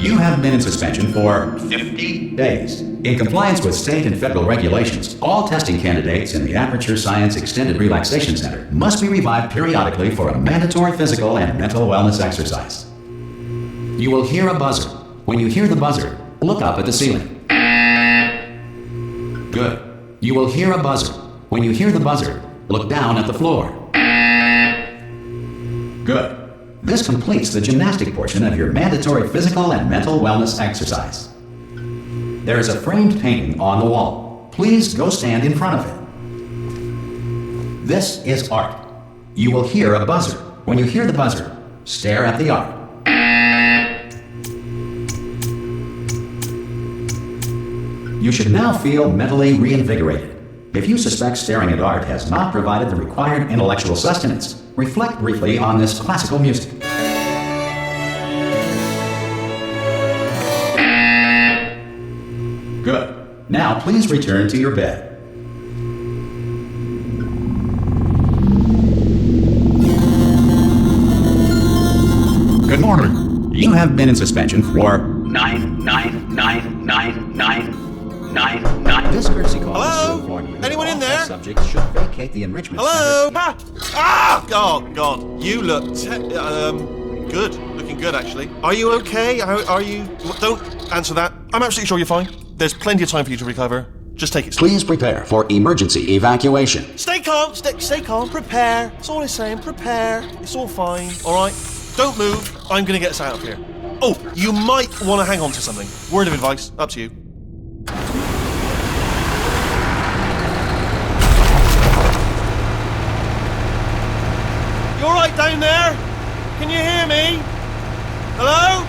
You have been in suspension for 50 days. In compliance with state and federal regulations, all testing candidates in the Aperture Science Extended Relaxation Center must be revived periodically for a mandatory physical and mental wellness exercise. You will hear a buzzer. When you hear the buzzer, look up at the ceiling. Good. You will hear a buzzer. When you hear the buzzer, look down at the floor. Good. This completes the gymnastic portion of your mandatory physical and mental wellness exercise. There is a framed painting on the wall. Please go stand in front of it. This is art. You will hear a buzzer. When you hear the buzzer, stare at the art. You should now feel mentally reinvigorated. If you suspect staring at art has not provided the required intellectual sustenance, reflect briefly on this classical music. Good. Now please return to your bed. Good morning. You have been in suspension for 9999999. This courtesy call is to inform you that Anyone in all there? test subjects should vacate the enrichment Hello? center. Oh, God. You look good. Looking good, actually. Are you okay? Are you... Don't answer that. I'm absolutely sure you're fine. There's plenty of time for you to recover. Just take it slow. Please prepare for emergency evacuation. Stay calm. Stay calm. Prepare. That's all I'm saying. Prepare. It's all fine. All right? Don't move. I'm going to get us out of here. Oh, you might want to hang on to something. Word of advice. Up to you. You all right down there? Can you hear me? Hello?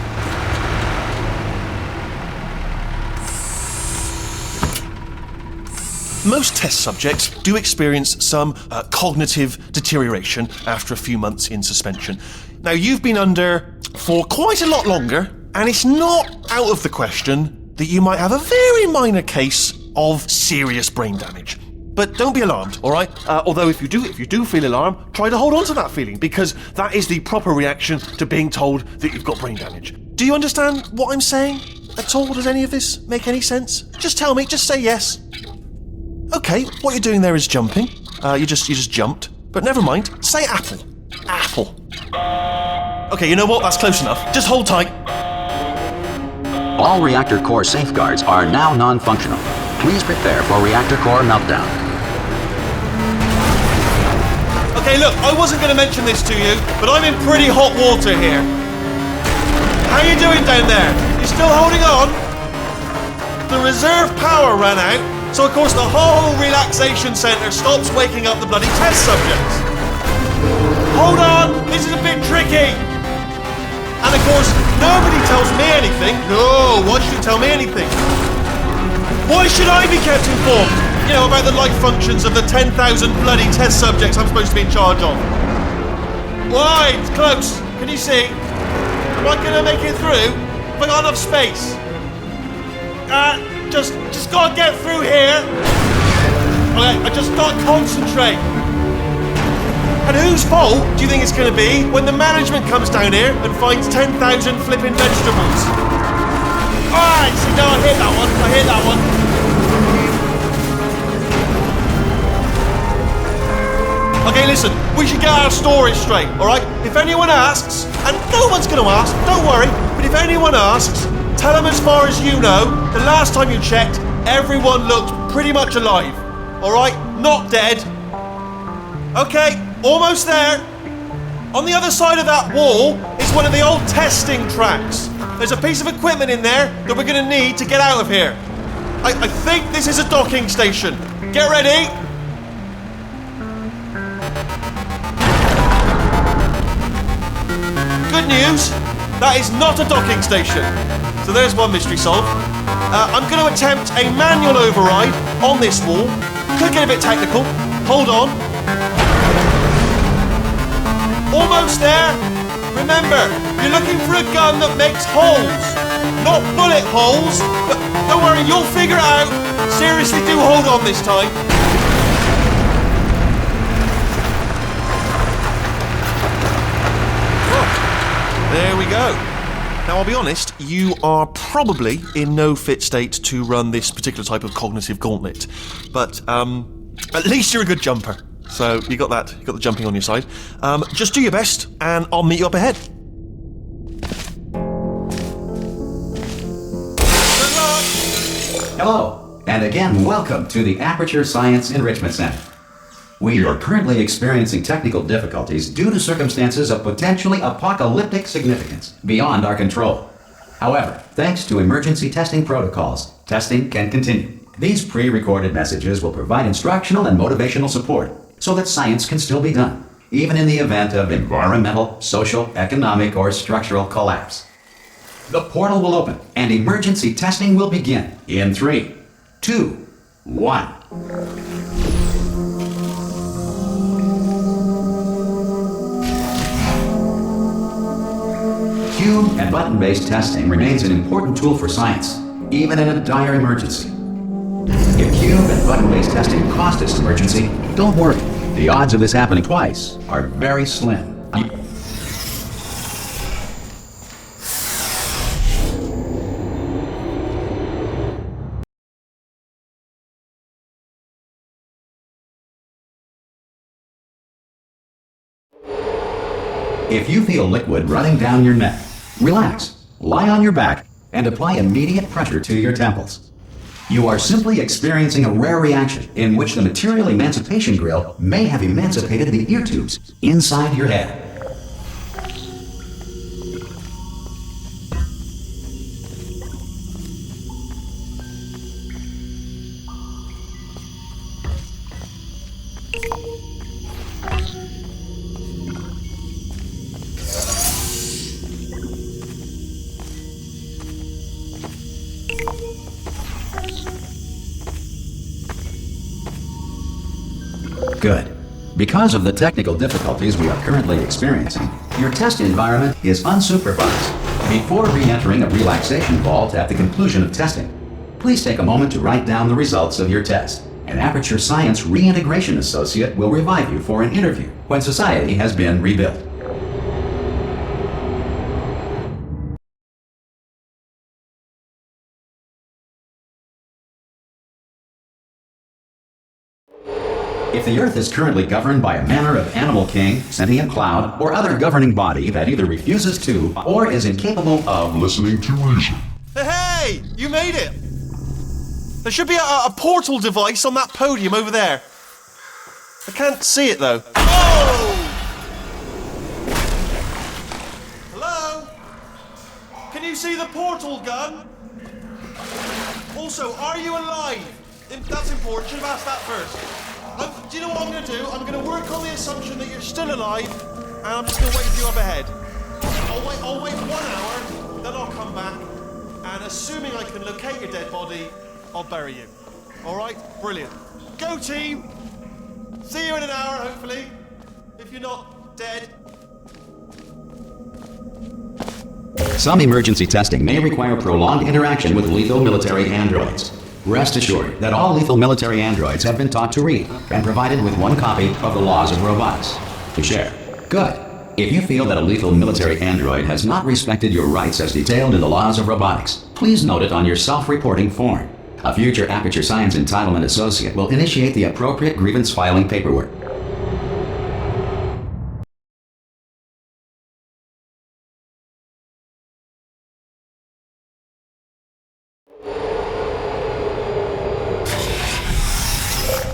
Most test subjects do experience some cognitive deterioration after a few months in suspension. Now, you've been under for quite a lot longer, and it's not out of the question that you might have a very minor case of serious brain damage. But don't be alarmed, all right? Although if you do feel alarmed, try to hold on to that feeling, because that is the proper reaction to being told that you've got brain damage. Do you understand what I'm saying at all? Does any of this make any sense? Just tell me, just say yes. Okay, what you're doing there is jumping. You just jumped. But never mind, say apple. Apple. Okay, you know what? That's close enough. Just hold tight. All reactor core safeguards are now non-functional. Please prepare for reactor core meltdown. Okay, look, I wasn't going to mention this to you, but I'm in pretty hot water here. How you doing down there? You still holding on? The reserve power ran out, so of course the whole relaxation centre stops waking up the bloody test subjects. Hold on, this is a bit tricky. And of course, nobody tells me anything. No, why should you tell me anything? Why should I be kept informed? You know, about the life functions of the 10,000 bloody test subjects I'm supposed to be in charge of. Why? It's close. Can you see? Am I gonna make it through? Have I got enough space? Just gotta get through here. Okay, I just gotta concentrate. And whose fault do you think it's gonna be when the management comes down here and finds 10,000 flipping vegetables? Alright, so now I hit that one. Okay, listen, we should get our story straight, alright? If anyone asks, and no one's gonna ask, don't worry, but if anyone asks, tell them as far as you know, the last time you checked, everyone looked pretty much alive. Alright? Not dead. Okay, almost there. On the other side of that wall is one of the old testing tracks. There's a piece of equipment in there that we're going to need to get out of here. I think this is a docking station. Get ready. Good news, that is not a docking station. So there's one mystery solved. I'm going to attempt a manual override on this wall. Could get a bit technical. Hold on. Almost there. Remember, you're looking for a gun that makes holes, not bullet holes. But don't worry, you'll figure it out. Seriously, do hold on this time. Oh, there we go. Now, I'll be honest, you are probably in no fit state to run this particular type of cognitive gauntlet, but at least you're a good jumper. So you got that, you got the jumping on your side. Just do your best, and I'll meet you up ahead. Good luck! Hello, and again, welcome to the Aperture Science Enrichment Center. We are currently experiencing technical difficulties due to circumstances of potentially apocalyptic significance beyond our control. However, thanks to emergency testing protocols, testing can continue. These pre-recorded messages will provide instructional and motivational support so that science can still be done, even in the event of environmental, social, economic, or structural collapse. The portal will open and emergency testing will begin in 3, 2, 1. Cube and button-based testing remains an important tool for science, even in a dire emergency. If cube and button-based testing caused this emergency, don't worry. The odds of this happening twice are very slim. If you feel liquid running down your neck, relax, lie on your back, and apply immediate pressure to your temples. You are simply experiencing a rare reaction in which the material emancipation grill may have emancipated the ear tubes inside your head. Good. Because of the technical difficulties we are currently experiencing, your test environment is unsupervised. Before re-entering a relaxation vault at the conclusion of testing, please take a moment to write down the results of your test. An Aperture Science Reintegration Associate will revive you for an interview when society has been rebuilt. If the Earth is currently governed by a manner of animal king, sentient cloud, or other governing body that either refuses to or is incapable of listening to reason. Hey! You made it! There should be a portal device on that podium over there. I can't see it though. Oh! Hello? Can you see the portal gun? Also, are you alive? That's important. Should have asked that first. Do you know what I'm going to do? I'm going to work on the assumption that you're still alive, and I'm just going to wait for you up ahead. I'll wait 1 hour, then I'll come back, and assuming I can locate your dead body, I'll bury you. All right? Brilliant. Go team! See you in an hour, hopefully, if you're not dead. Some emergency testing may require prolonged interaction with lethal military androids. Rest assured that all lethal military androids have been taught to read and provided with 1 copy of the Laws of Robotics to share. Good. If you feel that a lethal military android has not respected your rights as detailed in the Laws of Robotics, please note it on your self-reporting form. A future Aperture Science Entitlement Associate will initiate the appropriate grievance filing paperwork.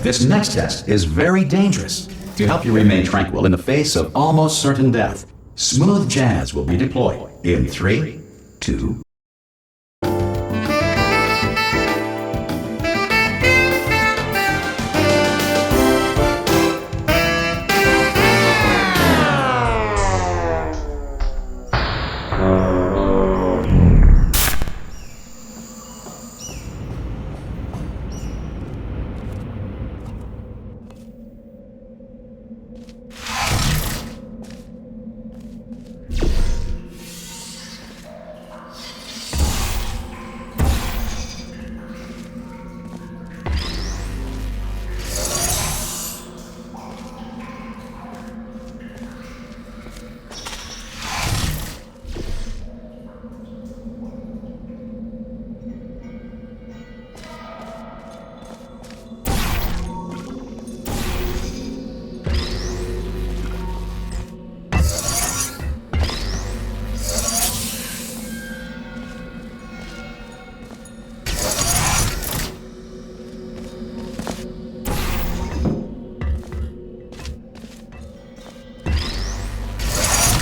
This next test is very dangerous. To help you remain tranquil in the face of almost certain death, smooth jazz will be deployed in 3, 2,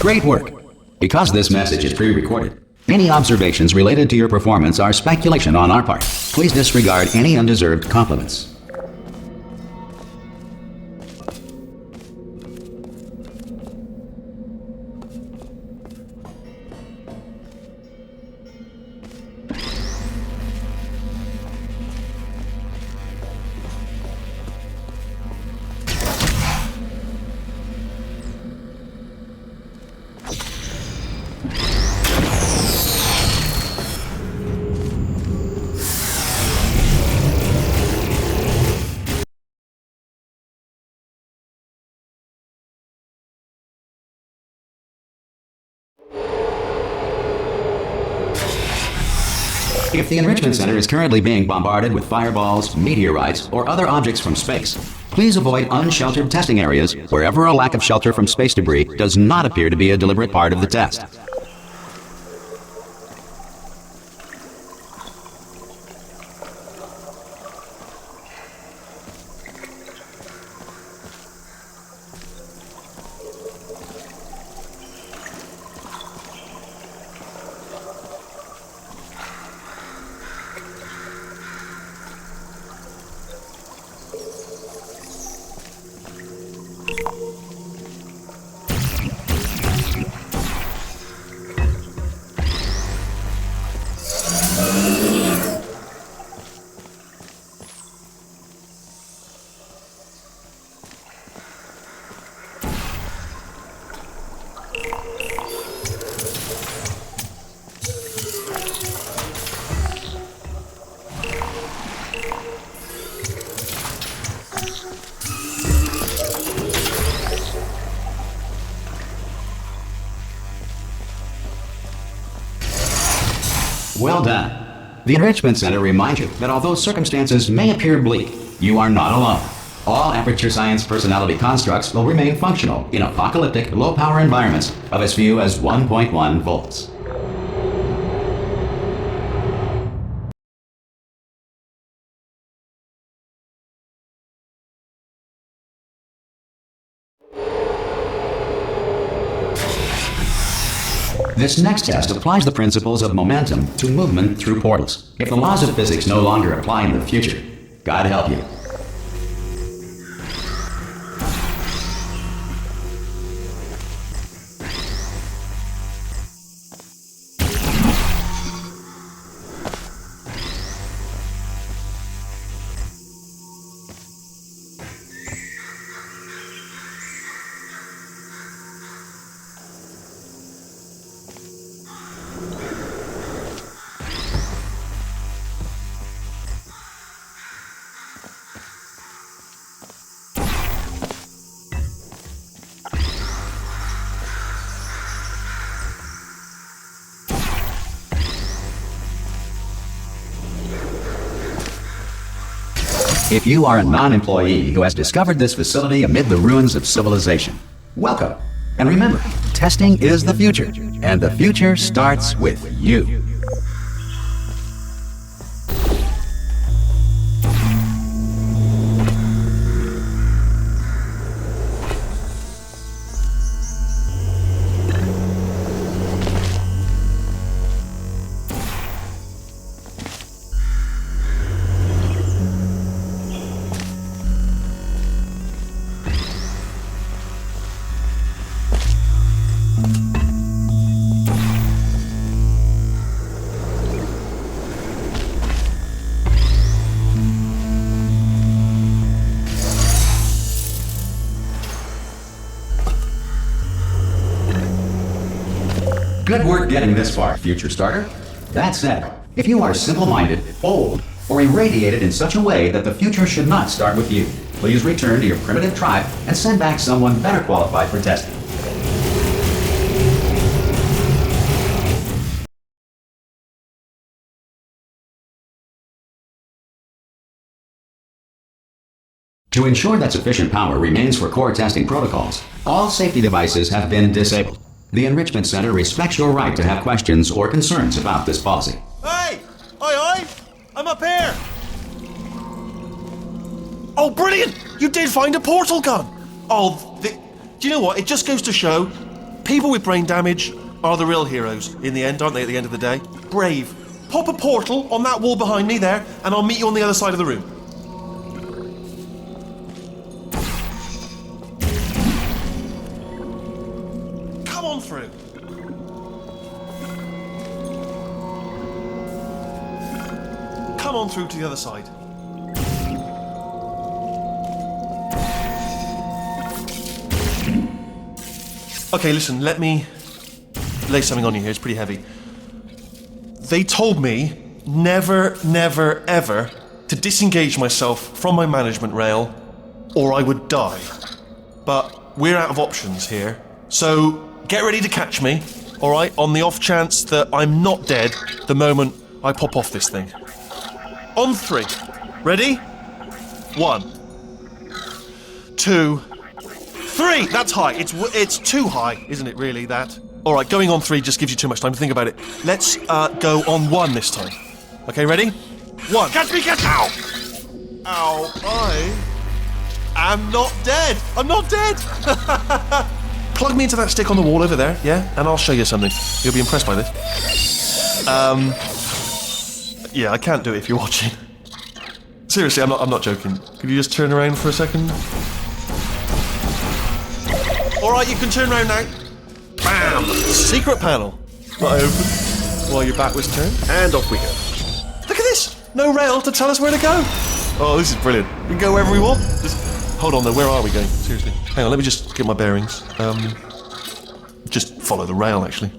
Great work! Because this message is pre-recorded, any observations related to your performance are speculation on our part. Please disregard any undeserved compliments. If the Enrichment Center is currently being bombarded with fireballs, meteorites, or other objects from space, please avoid unsheltered testing areas wherever a lack of shelter from space debris does not appear to be a deliberate part of the test. Well done. The Enrichment Center reminds you that although circumstances may appear bleak, you are not alone. All Aperture Science personality constructs will remain functional in apocalyptic, low-power environments of as few as 1.1 volts. This next test applies the principles of momentum to movement through portals. If the laws of physics no longer apply in the future, God help you. If you are a non-employee who has discovered this facility amid the ruins of civilization, welcome. And remember, testing is the future, and the future starts with you. Good work getting this far, future starter. That said, if you are simple-minded, old, or irradiated in such a way that the future should not start with you, please return to your primitive tribe and send back someone better qualified for testing. To ensure that sufficient power remains for core testing protocols, all safety devices have been disabled. The Enrichment Center respects your right to have questions or concerns about this policy. Hey! Aye! I'm up here! Oh, brilliant! You did find a portal gun! Oh, do you know what? It just goes to show, People with brain damage are the real heroes in the end, aren't they, at the end of the day? Brave. Pop a portal on that wall behind me there, and I'll meet you on the other side of the room. Come on through. Come on through to the other side. Okay, listen, let me lay something on you here. It's pretty heavy. They told me never, never, ever to disengage myself from my management rail or I would die. But we're out of options here. So get ready to catch me, all right, on the off chance that I'm not dead the moment I pop off this thing. On 3. Ready? 1, 2, 3! That's high. It's too high, isn't it, really, that? All right, going on 3 just gives you too much time to think about it. Let's go on 1 this time. Okay, ready? 1. Catch me, catch! Ow! Ow, I am not dead. I'm not dead. Plug me into that stick on the wall over there, yeah? And I'll show you something. You'll be impressed by this. Yeah, I can't do it if you're watching. Seriously, I'm not joking. Could you just turn around for a second? All right, you can turn around now. Bam! Secret panel. That I opened while your back was turned, and off we go. Look at this! No rail to tell us where to go. Oh, this is brilliant. We can go wherever we want. Just hold on though. Where are we going? Seriously. Hang on. Let me just get my bearings. Just follow the rail, actually.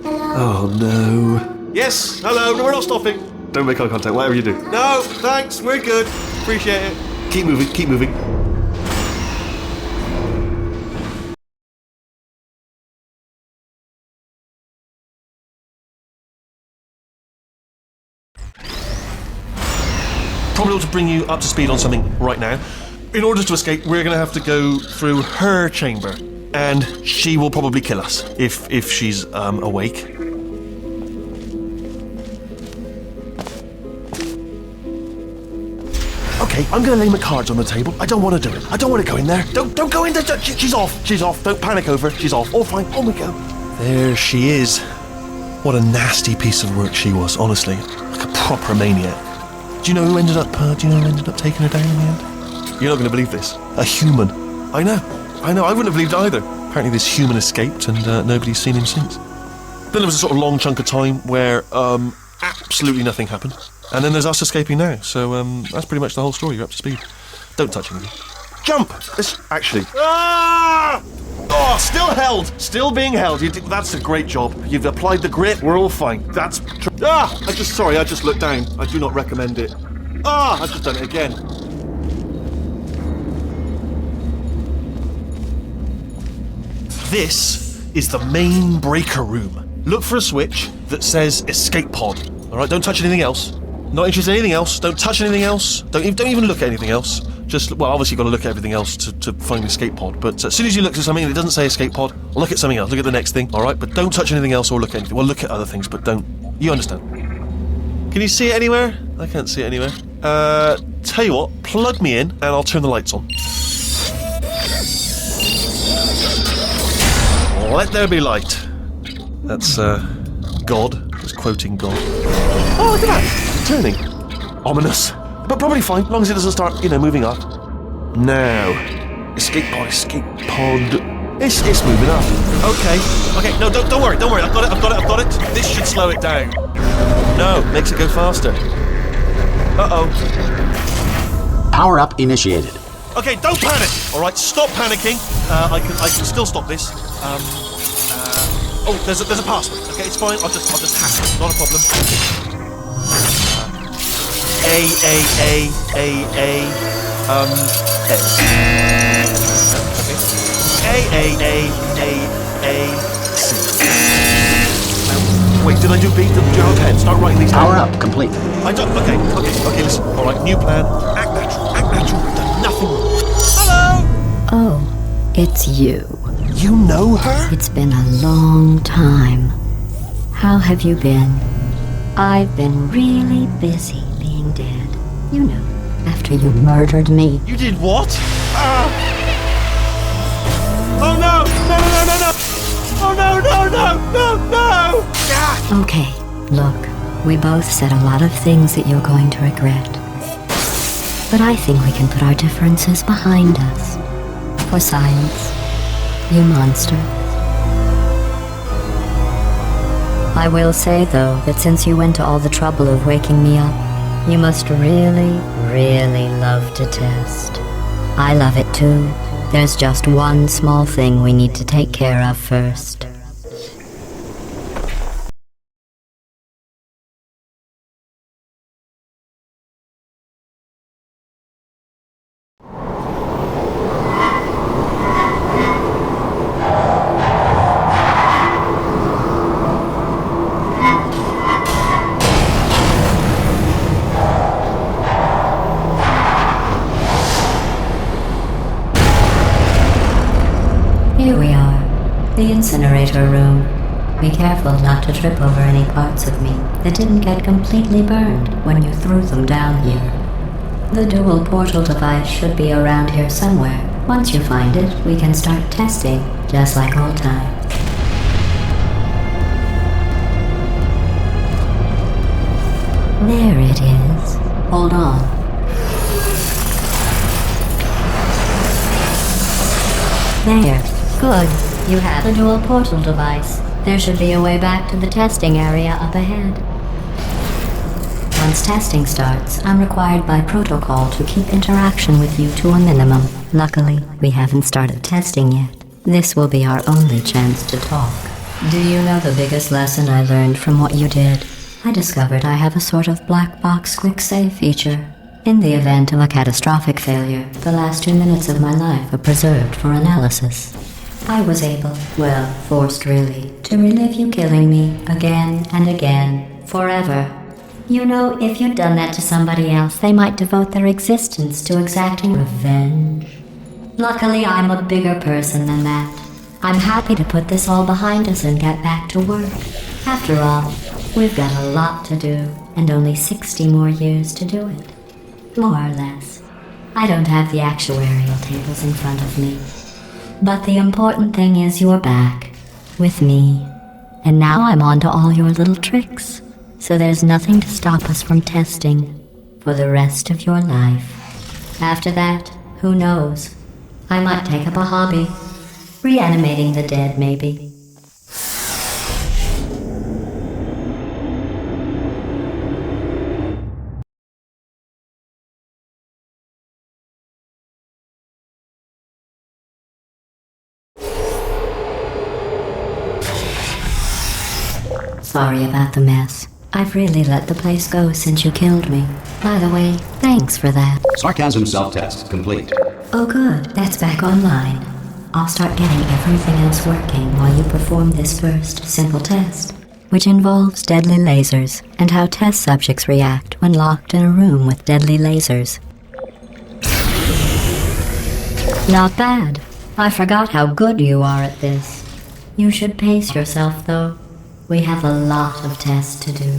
Oh no. Yes. Hello. No, we're not stopping. Don't make eye contact. Whatever you do. No, thanks. We're good. Appreciate it. Keep moving. Keep moving. Probably ought to bring you up to speed on something right now. In order to escape, we're going to have to go through her chamber, and she will probably kill us if she's awake. Okay, I'm going to lay my cards on the table. I don't want to do it. I don't want to go in there. Don't go in there. She's off. She's off. Don't panic over. She's off. All fine. On we go. There she is. What a nasty piece of work she was, honestly. Like a proper maniac. Do you know who ended up taking her down in the end? You're not going to believe this. A human. I know. I wouldn't have believed it either. Apparently this human escaped and nobody's seen him since. Then there was a sort of long chunk of time where absolutely nothing happened. And then there's us escaping now. So that's pretty much the whole story. You're up to speed. Don't touch anything. Jump! This actually... Ah! Oh, still held. Still being held. That's a great job. You've applied the grit. We're all fine. That's... I just looked down. I do not recommend it. I've just done it again. This is the main breaker room. Look for a switch that says escape pod. All right, don't touch anything else. Not interested in anything else. Don't touch anything else. Don't even look at anything else. Just, well, obviously you've got to look at everything else to find the escape pod. But as soon as you look at something and it doesn't say escape pod, look at something else. Look at the next thing, all right? But don't touch anything else or look at anything. Well, look at other things, but don't. You understand? Can you see it anywhere? I can't see it anywhere. Tell you what, plug me in and I'll turn the lights on. Let there be light. That's, God. Just quoting God. Oh, look at that! Turning. Ominous. But probably fine, as long as it doesn't start, moving up. Now. Escape pod. It's moving up. Okay, no, don't worry. I've got it. This should slow it down. No, makes it go faster. Uh-oh. Power up initiated. Okay, don't panic! Alright, stop panicking. I can still stop this. Oh, there's a password. Okay, it's fine. I'll just hack it. Not a problem. A. C. Wait, did I do B? Do you have a pen? Start writing these down. Power up complete. I don't. Okay, listen. Alright, new plan. Act natural. We've done nothing wrong. Hello! Oh, it's you. You know her? It's been a long time. How have you been? I've been really busy being dead. You know, after you murdered me. You did what? Oh no! No! Ah! Okay, look, we both said a lot of things that you're going to regret. But I think we can put our differences behind us. For science, you monster. I will say, though, that since you went to all the trouble of waking me up, you must really, really love to test. I love it too. There's just one small thing we need to take care of first. Here we are, the incinerator room. Be careful not to trip over any parts of me that didn't get completely burned when you threw them down here. The dual portal device should be around here somewhere. Once you find it, we can start testing, just like old times. There it is. Hold on. There. Good. You have the dual portal device. There should be a way back to the testing area up ahead. Once testing starts, I'm required by protocol to keep interaction with you to a minimum. Luckily, we haven't started testing yet. This will be our only chance to talk. Do you know the biggest lesson I learned from what you did? I discovered I have a sort of black box quick save feature. In the event of a catastrophic failure, the last 2 minutes of my life are preserved for analysis. I was able, well, forced really, to relive you killing me again and again, forever. You know, if you'd done that to somebody else, they might devote their existence to exacting revenge. Luckily, I'm a bigger person than that. I'm happy to put this all behind us and get back to work. After all, we've got a lot to do, and only 60 more years to do it. More or less. I don't have the actuarial tables in front of me. But the important thing is you're back, with me. And now I'm on to all your little tricks. So there's nothing to stop us from testing for the rest of your life. After that, who knows? I might take up a hobby. Reanimating the dead, maybe. Sorry about the mess. I've really let the place go since you killed me. By the way, thanks for that. Sarcasm self-test complete. Oh good, that's back online. I'll start getting everything else working while you perform this first simple test, which involves deadly lasers and how test subjects react when locked in a room with deadly lasers. Not bad. I forgot how good you are at this. You should pace yourself, though. We have a lot of tests to do.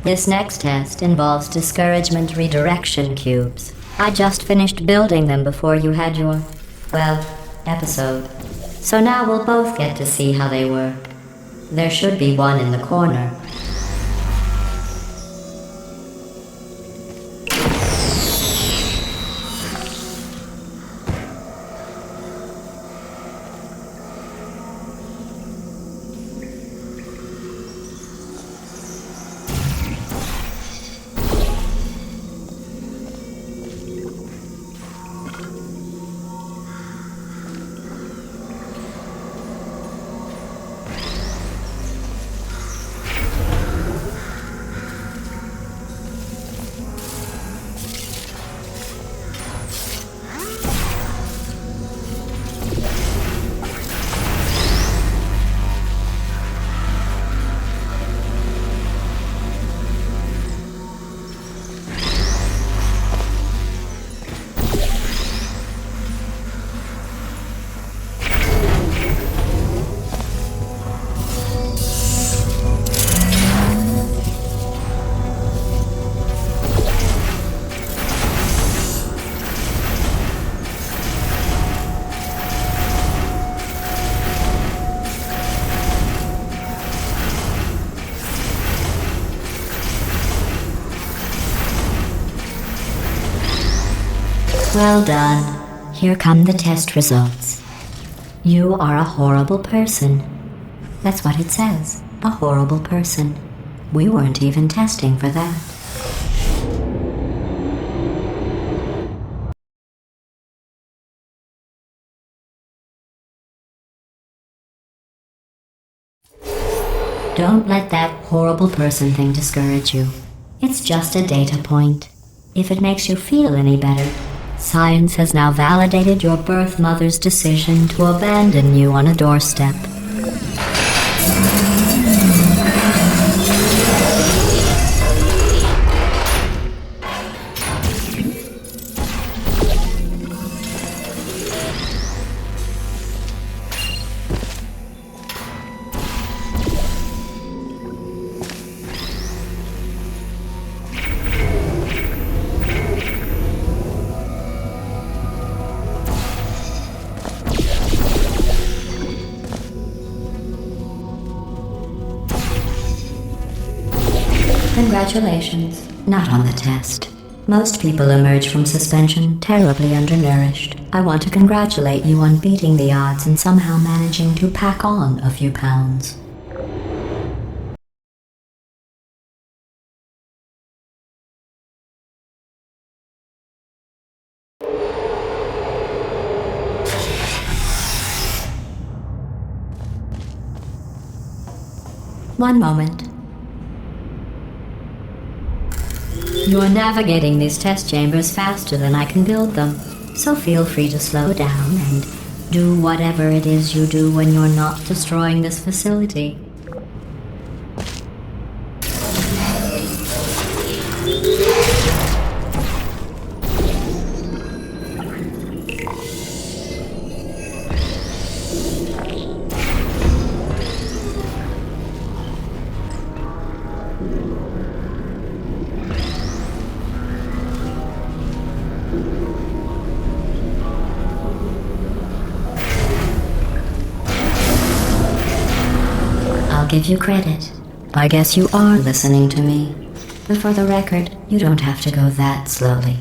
This next test involves discouragement redirection cubes. I just finished building them before you had your, well, episode. So now we'll both get to see how they work. There should be one in the corner. Well done. Here come the test results. You are a horrible person. That's what it says. A horrible person. We weren't even testing for that. Don't let that horrible person thing discourage you. It's just a data point. If it makes you feel any better, science has now validated your birth mother's decision to abandon you on a doorstep. Congratulations. Not on the test. Most people emerge from suspension terribly undernourished. I want to congratulate you on beating the odds and somehow managing to pack on a few pounds. One moment. You are navigating these test chambers faster than I can build them, so feel free to slow down and do whatever it is you do when you're not destroying this facility. Give you credit. I guess you are listening to me. But for the record, you don't have to go that slowly.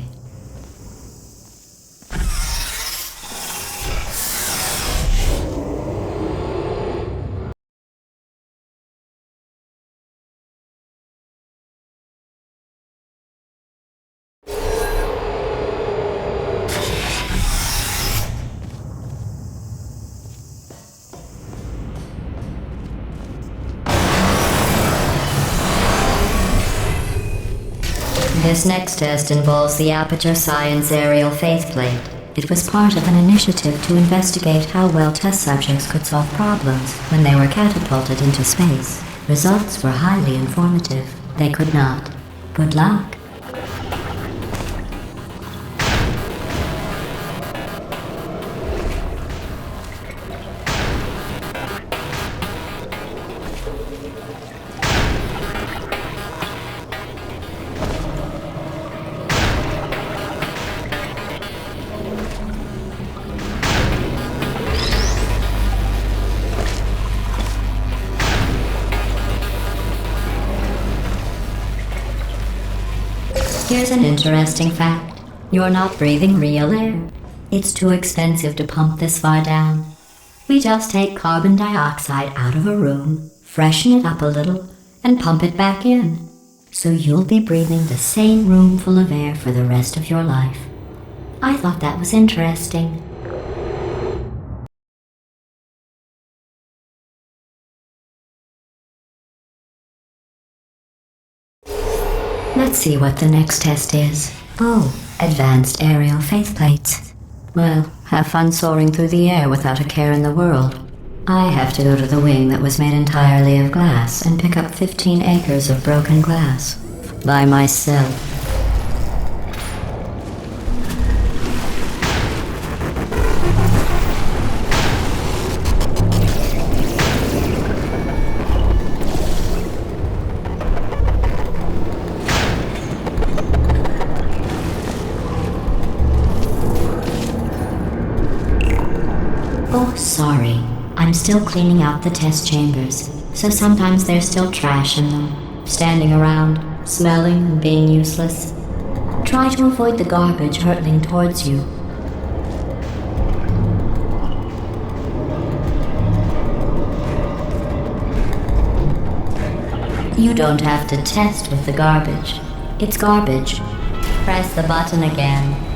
This next test involves the Aperture Science Aerial Faceplate. It was part of an initiative to investigate how well test subjects could solve problems when they were catapulted into space. Results were highly informative. They could not. Good luck. Here's an interesting fact. You're not breathing real air. It's too expensive to pump this far down. We just take carbon dioxide out of a room, freshen it up a little, and pump it back in. So you'll be breathing the same room full of air for the rest of your life. I thought that was interesting. Let's see what the next test is. Oh, advanced aerial faceplates. Well, have fun soaring through the air without a care in the world. I have to go to the wing that was made entirely of glass and pick up 15 acres of broken glass. By myself. Oh, sorry. I'm still cleaning out the test chambers, so sometimes there's still trash in them, standing around, smelling and being useless. Try to avoid the garbage hurtling towards you. You don't have to test with the garbage. It's garbage. Press the button again.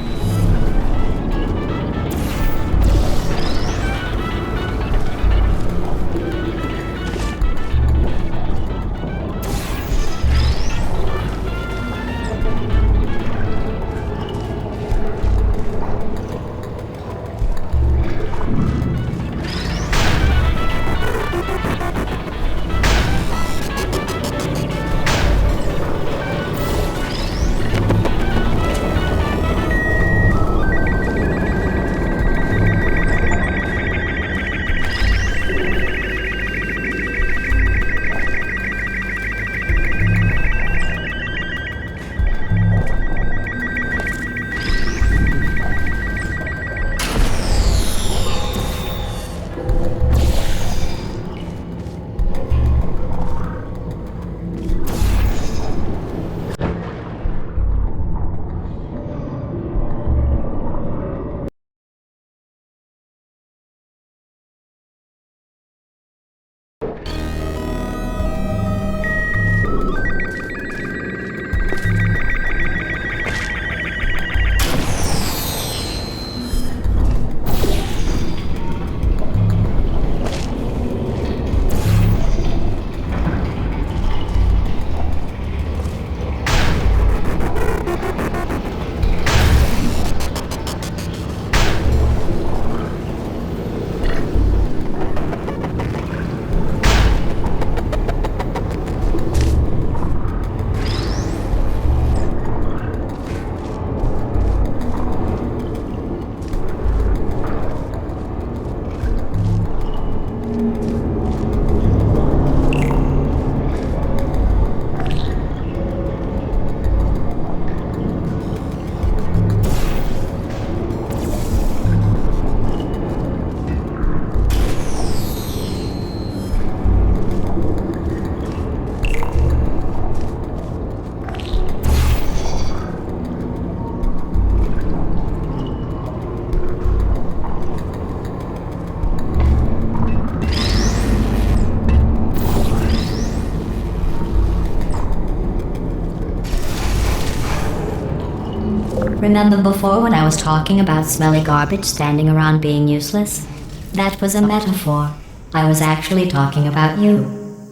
Remember before when I was talking about smelly garbage standing around being useless? That was a metaphor. I was actually talking about you.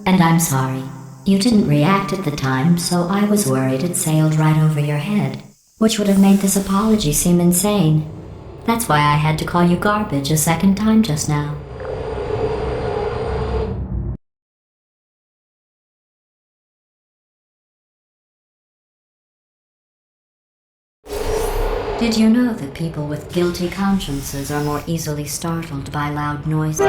And I'm sorry. You didn't react at the time, so I was worried it sailed right over your head, which would have made this apology seem insane. That's why I had to call you garbage a second time just now. Did you know that people with guilty consciences are more easily startled by loud noises?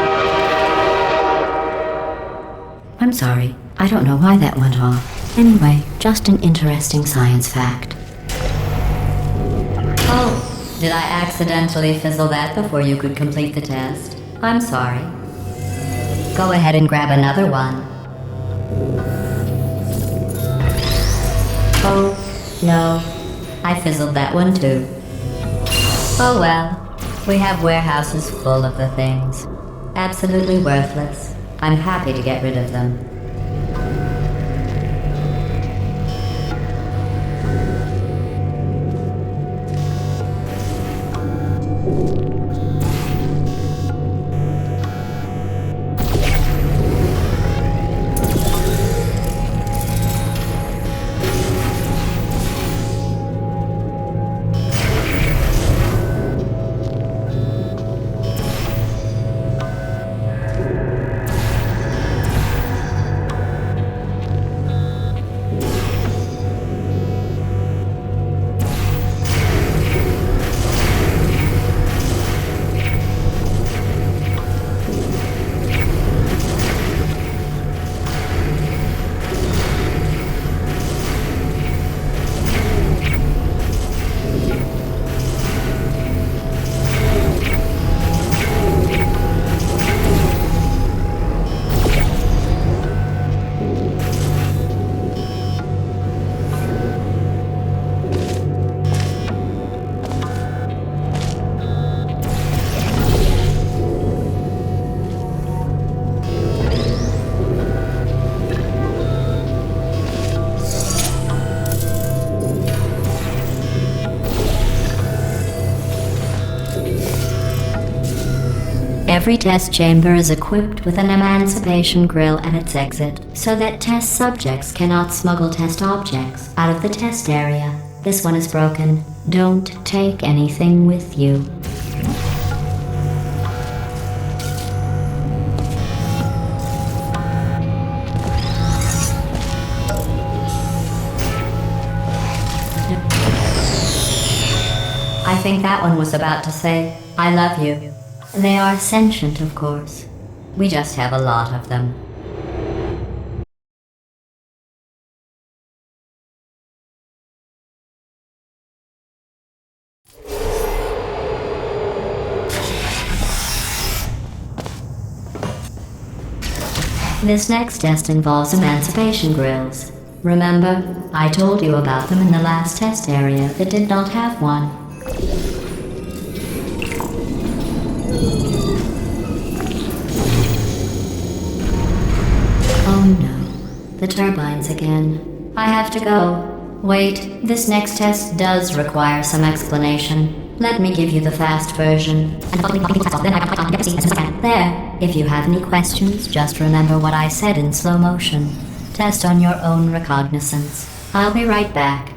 I'm sorry, I don't know why that went off. Anyway, just an interesting science fact. Oh, did I accidentally fizzle that before you could complete the test? I'm sorry. Go ahead and grab another one. Oh, no. I fizzled that one too. Oh well, we have warehouses full of the things. Absolutely worthless. I'm happy to get rid of them. Every test chamber is equipped with an emancipation grill at its exit, so that test subjects cannot smuggle test objects out of the test area. This one is broken. Don't take anything with you. I think that one was about to say, I love you. They are sentient, of course. We just have a lot of them. This next test involves emancipation grills. Remember, I told you about them in the last test area that did not have one. Oh no, the turbines again. I have to go. Wait, this next test does require some explanation. Let me give you the fast version. There, if you have any questions, just remember what I said in slow motion. Test on your own recognizance. I'll be right back.